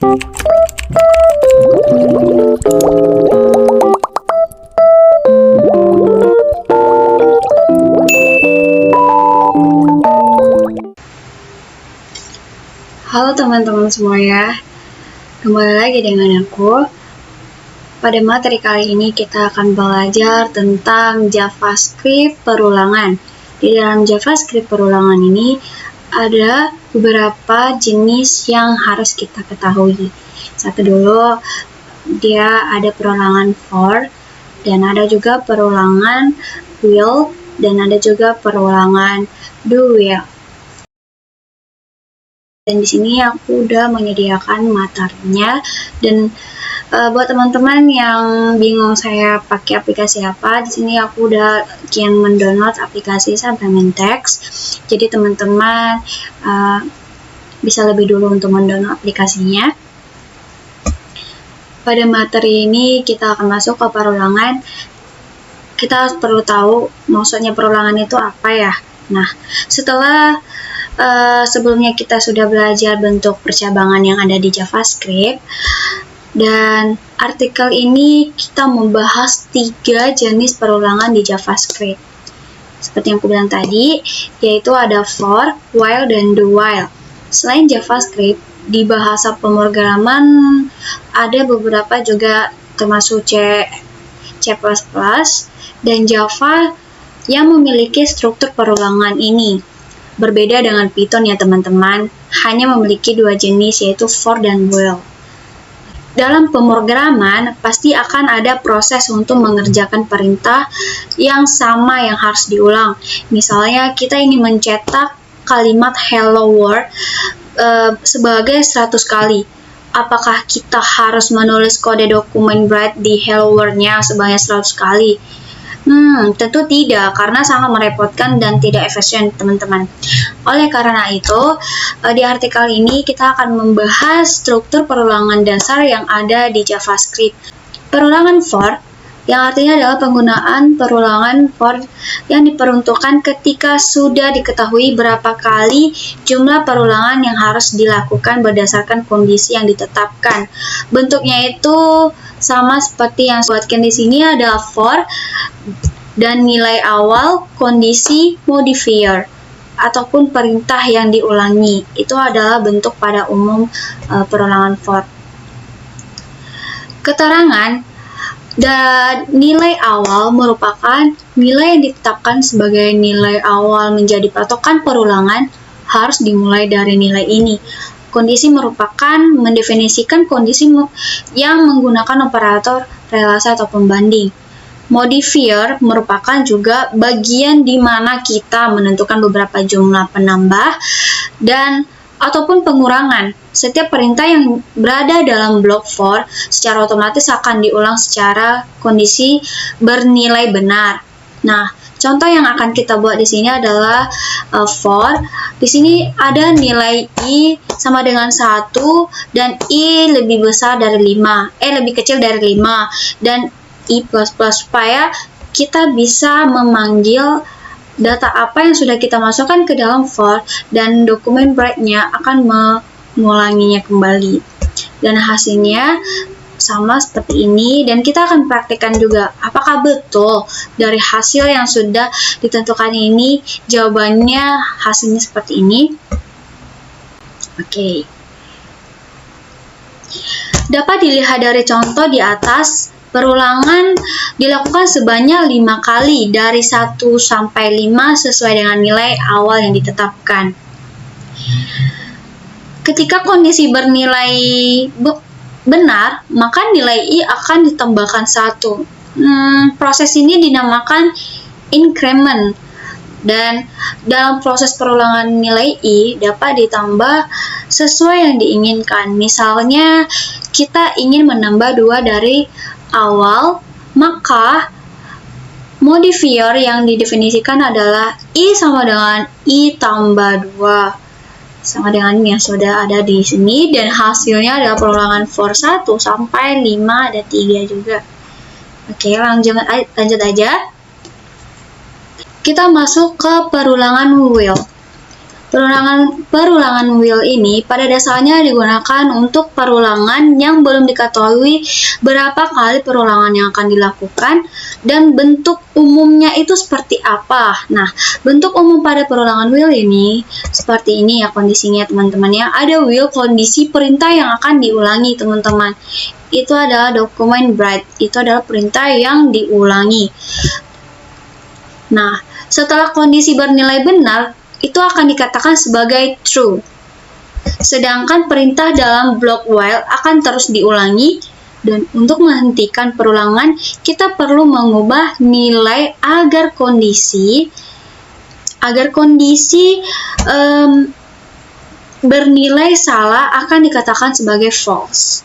Halo teman-teman semuanya, kembali lagi dengan aku. Pada materi kali ini kita akan belajar tentang JavaScript perulangan. Di dalam JavaScript perulangan ini ada beberapa jenis yang harus kita ketahui. Satu dulu, dia ada perulangan for, dan ada juga perulangan will, dan ada juga perulangan do will. Dan di sini aku udah menyediakan materinya, dan buat teman-teman yang bingung saya pakai aplikasi apa, di sini aku udah mendownload aplikasi Supplement Text. Jadi teman-teman bisa lebih dulu untuk mendownload aplikasinya. Pada materi ini kita akan masuk ke perulangan. Kita perlu tahu maksudnya perulangan itu apa ya. Nah, setelah sebelumnya kita sudah belajar bentuk percabangan yang ada di JavaScript, dan artikel ini kita membahas 3 jenis perulangan di JavaScript. Seperti yang aku bilang tadi, yaitu ada for, while, dan do while. Selain JavaScript, di bahasa pemrograman ada beberapa juga termasuk C++ dan Java yang memiliki struktur perulangan ini. Berbeda dengan Python ya teman-teman, hanya memiliki 2 jenis yaitu for dan while. Dalam pemrograman pasti akan ada proses untuk mengerjakan perintah yang sama yang harus diulang. Misalnya kita ingin mencetak kalimat hello world sebagai 100 kali. Apakah kita harus menulis kode dokumen Bright di hello world-nya sebanyak 100 kali? Tentu tidak, karena sangat merepotkan dan tidak efisien teman-teman. Oleh karena itu, di artikel ini kita akan membahas struktur perulangan dasar yang ada di JavaScript. Perulangan for, yang artinya adalah penggunaan perulangan for yang diperuntukkan ketika sudah diketahui berapa kali jumlah perulangan yang harus dilakukan berdasarkan kondisi yang ditetapkan. Bentuknya itu sama seperti yang saya buatkan di sini, ada for dan nilai awal, kondisi, modifier ataupun perintah yang diulangi. Itu adalah bentuk pada umum perulangan for. Keterangan dan nilai awal merupakan nilai yang ditetapkan sebagai nilai awal menjadi patokan perulangan harus dimulai dari nilai ini. Kondisi merupakan mendefinisikan kondisi yang menggunakan operator relasi atau pembanding. Modifier merupakan juga bagian di mana kita menentukan beberapa jumlah penambah dan ataupun pengurangan. Setiap perintah yang berada dalam blok for secara otomatis akan diulang secara kondisi bernilai benar. Nah, contoh yang akan kita buat di sini adalah for. Di sini ada nilai i sama dengan 1 dan i lebih besar dari 5, lebih kecil dari 5 dan i++ supaya kita bisa memanggil data apa yang sudah kita masukkan ke dalam for dan dokumen Bright-nya akan mengulanginya kembali. Dan hasilnya sama seperti ini, dan kita akan praktikkan juga apakah betul dari hasil yang sudah ditentukan ini. Jawabannya hasilnya seperti ini. Oke. Dapat dilihat dari contoh di atas, perulangan dilakukan sebanyak 5 kali dari 1 sampai 5 sesuai dengan nilai awal yang ditetapkan. Ketika kondisi bernilai benar, maka nilai i akan ditambahkan 1. Proses ini dinamakan increment, dan dalam proses perulangan nilai i dapat ditambah sesuai yang diinginkan. Misalnya kita ingin menambah 2 dari awal, maka modifier yang didefinisikan adalah i sama dengan i tambah 2 sama dengan yang sudah ada di sini, dan hasilnya adalah perulangan for 1 sampai 5, ada 3 juga. Oke, lanjut aja. Kita masuk ke perulangan will. Perulangan will ini pada dasarnya digunakan untuk perulangan yang belum diketahui berapa kali perulangan yang akan dilakukan dan bentuk umumnya itu seperti apa. Nah, bentuk umum pada perulangan will ini seperti ini ya kondisinya teman-teman ya. Ada will kondisi perintah yang akan diulangi teman-teman. Itu adalah dokumen write, itu adalah perintah yang diulangi. Nah, setelah kondisi bernilai benar, itu akan dikatakan sebagai true. Sedangkan perintah dalam blok while akan terus diulangi, dan untuk menghentikan perulangan, kita perlu mengubah nilai agar kondisi bernilai salah akan dikatakan sebagai false.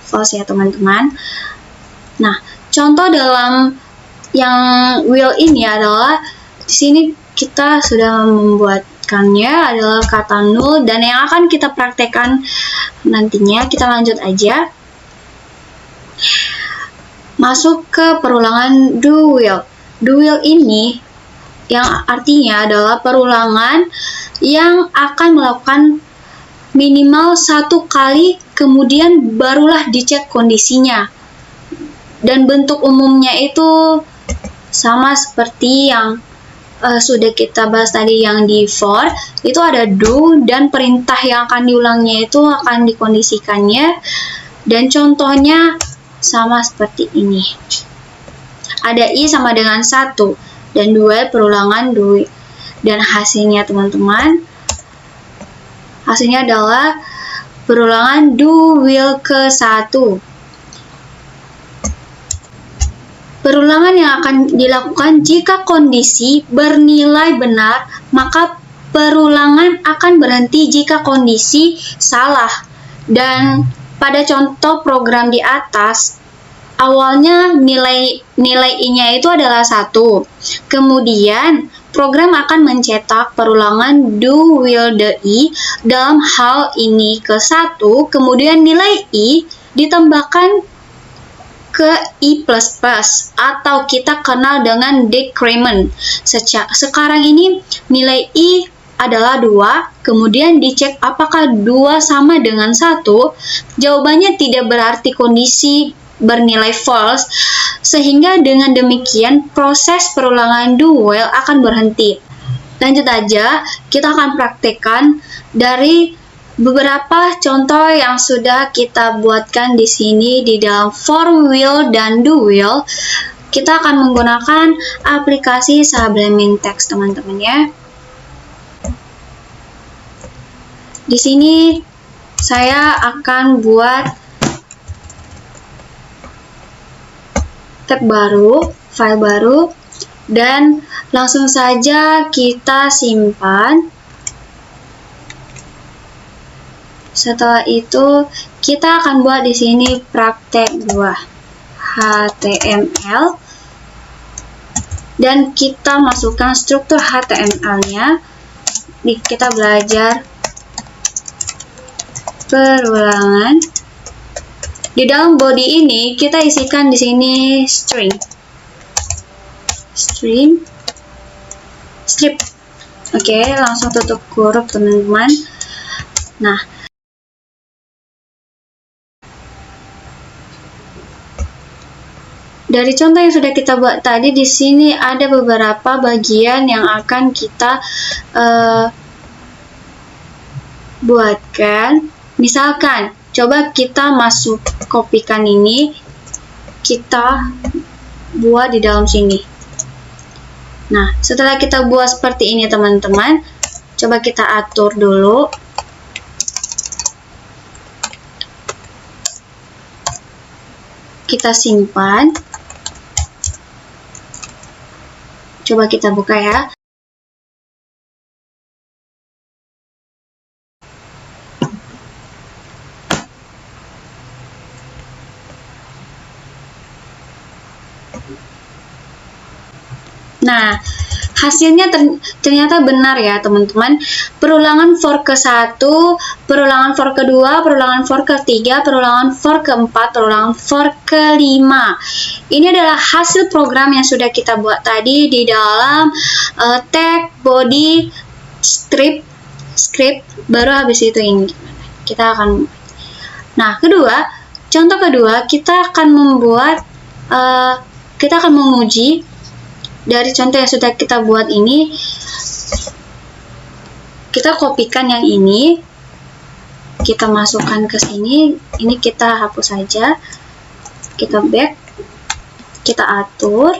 False ya teman-teman. Nah, contoh dalam yang will ini adalah di sini kita sudah membuatkannya adalah kata null, dan yang akan kita praktekkan nantinya. Kita lanjut aja. Masuk ke perulangan do will. Do will ini yang artinya adalah perulangan yang akan melakukan minimal 1 kali, kemudian barulah dicek kondisinya. Dan bentuk umumnya itu sama seperti yang sudah kita bahas tadi yang di for, itu ada do dan perintah yang akan diulangnya itu akan dikondisikannya, dan contohnya sama seperti ini. Ada i sama dengan 1 dan 2 perulangan do, dan hasilnya teman-teman, hasilnya adalah perulangan do will ke 1. Perulangan yang akan dilakukan jika kondisi bernilai benar, maka perulangan akan berhenti jika kondisi salah. Dan pada contoh program di atas, awalnya nilai i-nya itu adalah 1. Kemudian program akan mencetak perulangan do will the i dalam hal ini ke 1, kemudian nilai i ditambahkan ke i++, atau kita kenal dengan decrement. Sekarang ini nilai i adalah 2, kemudian dicek apakah 2 sama dengan 1. Jawabannya tidak berarti kondisi bernilai false, sehingga dengan demikian proses perulangan do while akan berhenti. Lanjut aja, kita akan praktekkan dari beberapa contoh yang sudah kita buatkan di sini di dalam for will dan do will. Kita akan menggunakan aplikasi Sublime Text teman-teman ya. Di sini saya akan buat tab baru, file baru, dan langsung saja kita simpan. Setelah itu kita akan buat di sini praktek 2 HTML, dan kita masukkan struktur HTML-nya. Kita belajar perulangan. Di dalam body ini kita isikan di sini strip. Oke, langsung tutup kurung teman-teman. Nah, dari contoh yang sudah kita buat tadi, di sini ada beberapa bagian yang akan kita buatkan. Misalkan, coba kita kopikan ini, kita buat di dalam sini. Nah, setelah kita buat seperti ini teman-teman, coba kita atur dulu. Kita simpan. Coba kita buka ya. Nah, hasilnya ternyata benar ya teman-teman. Perulangan for ke-1, perulangan for ke-2, perulangan for ke-3, perulangan for ke-4, perulangan for ke-5. Ini adalah hasil program yang sudah kita buat tadi di dalam tag, body, script, baru habis itu ini kita akan. Nah, contoh kedua kita akan membuat kita akan menguji dari contoh yang sudah kita buat ini. Kita kopikan yang ini, kita masukkan ke sini, ini kita hapus saja, kita back, kita atur.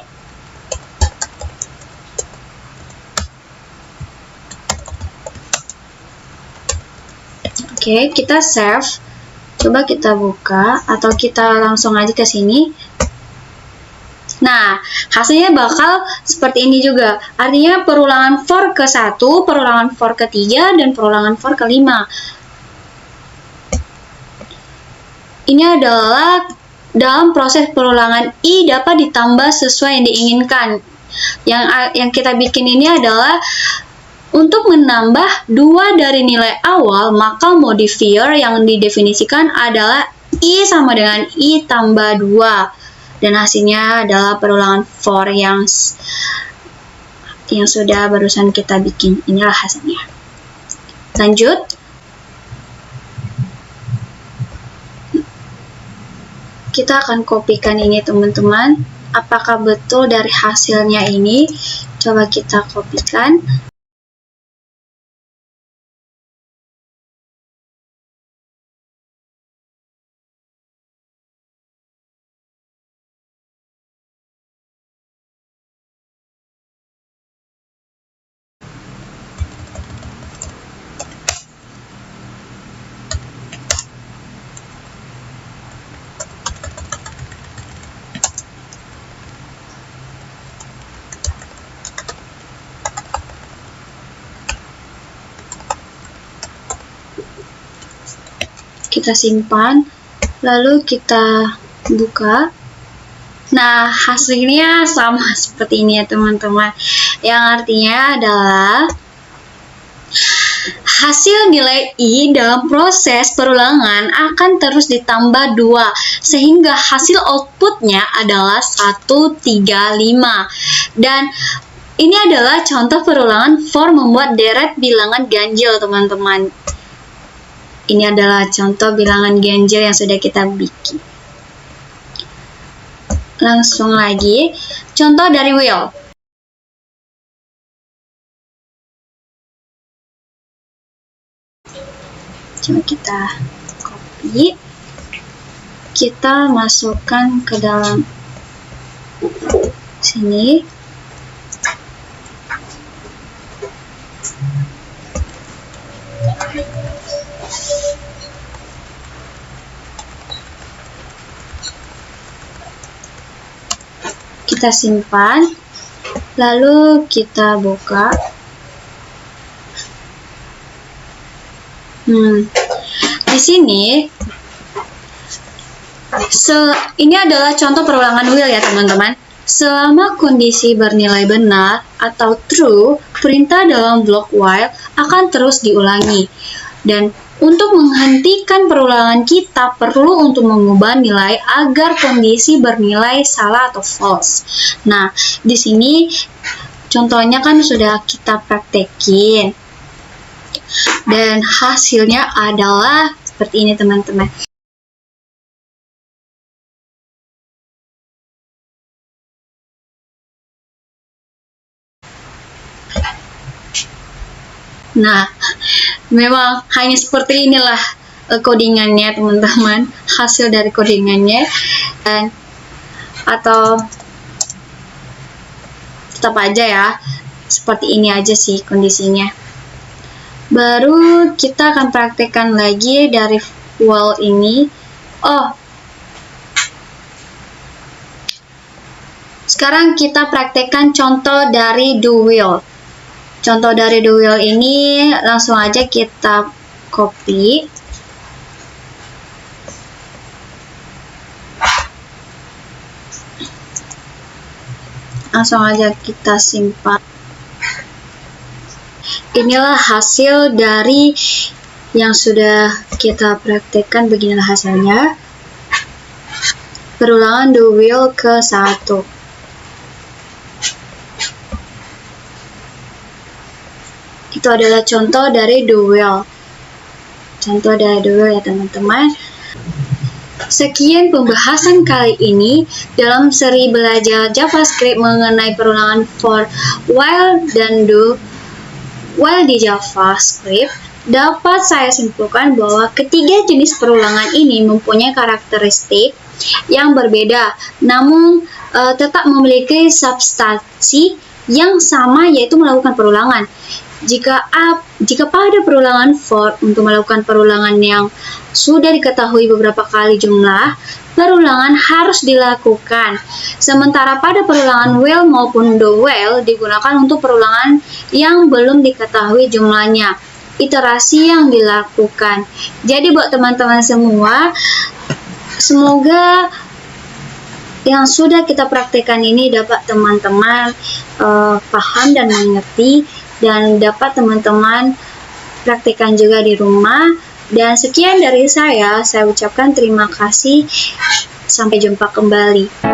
Oke, kita save. Coba kita buka atau kita langsung aja ke sini. Nah, hasilnya bakal seperti ini juga. Artinya perulangan for ke-1, perulangan for ke-3, dan perulangan for ke-5. Ini adalah dalam proses perulangan i dapat ditambah sesuai yang diinginkan. Yang kita bikin ini adalah untuk menambah 2 dari nilai awal, maka modifier yang didefinisikan adalah i sama dengan i tambah 2. Dan hasilnya adalah perulangan for yang sudah barusan kita bikin. Inilah hasilnya. Lanjut. Kita akan kopikan ini, teman-teman. Apakah betul dari hasilnya ini? Coba kita kopikan. Kita simpan, lalu kita buka. Nah, hasilnya sama seperti ini ya teman-teman, yang artinya adalah hasil nilai i dalam proses perulangan akan terus ditambah 2, sehingga hasil outputnya adalah 135. Dan ini adalah contoh perulangan for membuat deret bilangan ganjil, teman-teman. Ini adalah contoh bilangan ganjil yang sudah kita bikin. Langsung lagi, contoh dari wheel. Coba kita copy. Kita masukkan ke dalam sini. Kita simpan, lalu kita buka. Di sini, ini adalah contoh perulangan wheel ya teman-teman. Selama kondisi bernilai benar atau true, perintah dalam blok while akan terus diulangi. Dan untuk menghentikan perulangan, kita perlu untuk mengubah nilai agar kondisi bernilai salah atau false. Nah, di sini contohnya kan sudah kita praktekin. Dan hasilnya adalah seperti ini, teman-teman. Nah, memang hanya seperti inilah codingannya, teman-teman. Hasil dari codingannya. Dan atau tetap aja ya, seperti ini aja sih kondisinya. Baru kita akan praktekkan lagi dari while ini. Sekarang kita praktekkan contoh dari do while. Contoh dari do while ini langsung aja kita copy. Langsung aja kita simpan. Inilah hasil dari yang sudah kita praktekkan. Beginilah hasilnya. Perulangan do while ke-1. Itu adalah contoh dari the will. Contoh dari the will ya teman-teman. Sekian pembahasan kali ini dalam seri belajar JavaScript mengenai perulangan for, while, dan do, while di JavaScript. Dapat saya simpulkan bahwa ketiga jenis perulangan ini mempunyai karakteristik yang berbeda, namun tetap memiliki substansi yang sama, yaitu melakukan perulangan. Jika pada perulangan for untuk melakukan perulangan yang sudah diketahui beberapa kali jumlah, perulangan harus dilakukan. Sementara pada perulangan while maupun the while digunakan untuk perulangan yang belum diketahui jumlahnya, iterasi yang dilakukan. Jadi buat teman-teman semua, semoga yang sudah kita praktekkan ini dapat teman-teman paham dan mengerti, dan dapat teman-teman praktekkan juga di rumah. Dan sekian dari saya ucapkan terima kasih. Sampai jumpa kembali.